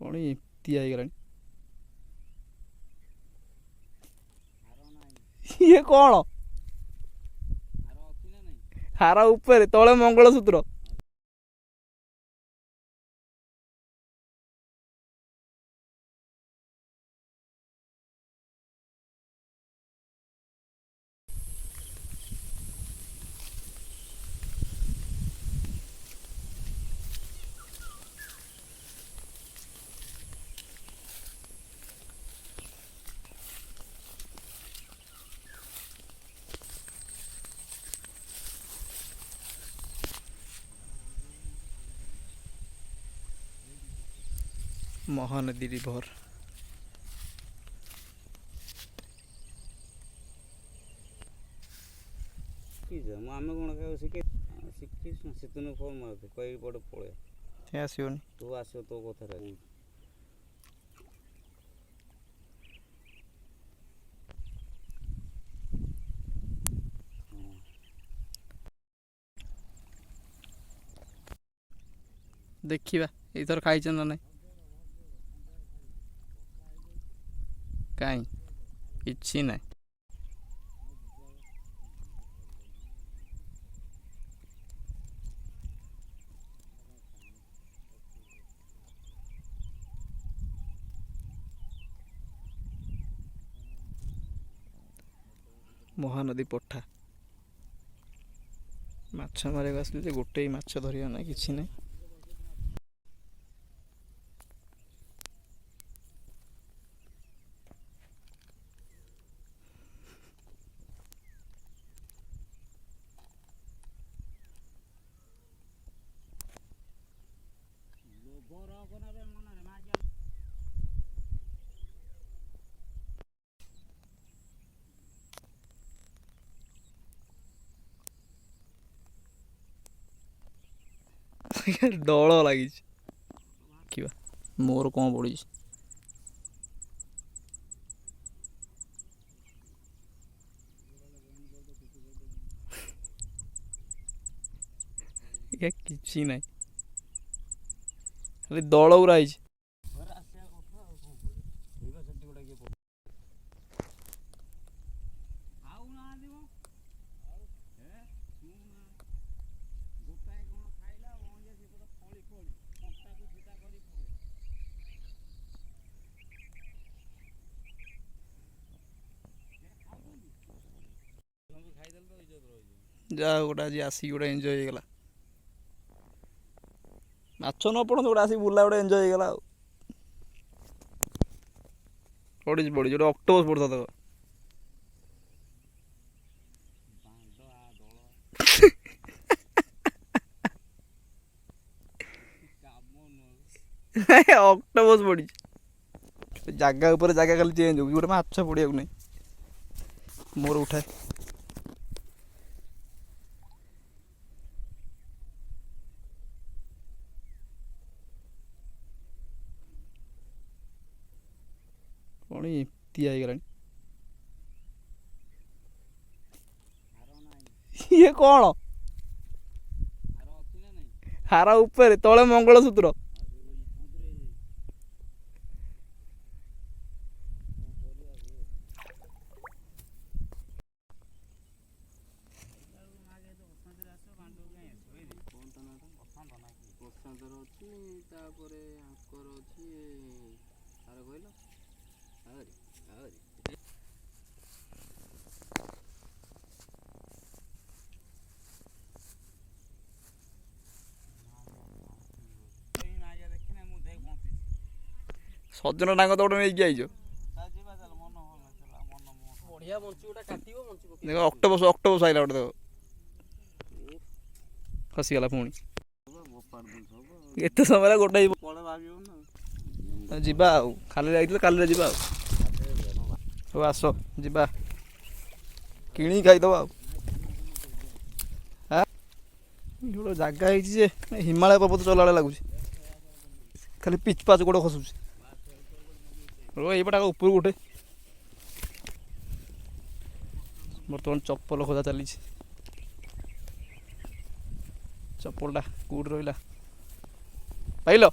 कौन एमती आईगलानी ये कौन हार ऊपर तले मंगलसूत्र महानदी रिवर आम कौन शिखे शिखी फोन मारते कई पटे पड़े आसोनी तू आस तो कथा देखा एथर खाई ना ना कहीं किसी ना महानदी पठा माछ मारे आसली गोटे ही माछ धरिया ना किसी ना डल लगी मोर कौन पड़ी किसी ना खाली दल गुरा है जा गोटे आज आसिक गोटे एंजॉय होगा माछ न पड़ो गोटे आसिक बुला गोटे एंजॉय होगा पड़ी पड़ी जो ऑक्टोपस पड़ता था ऑक्टोपस पड़ी जगह ऊपर जगह खाली चेंज हो गोटे माछ पड़िया नहीं मोर उठाए कौन एमती आईगलानी ये कौन हार ऊपर तले मंगलसूत्र सज्जन डांग तो गोटे नहीं आईज देख ऑक्टोपस ऑक्टोपस आइला गोटे देख खसीगला पुणी एत समय गोटे जीवा खाली जाइए काली जीवा हूँ आस जीवा कि खाईदब गोटे जगह है हिमालय पर्वत चला लगुच खाली पिच पाच गोड़ खसुच यपटा ऊपर उठे बर्तमान चप्पल खोजा चली चप्पलटा कौट रहा पाइल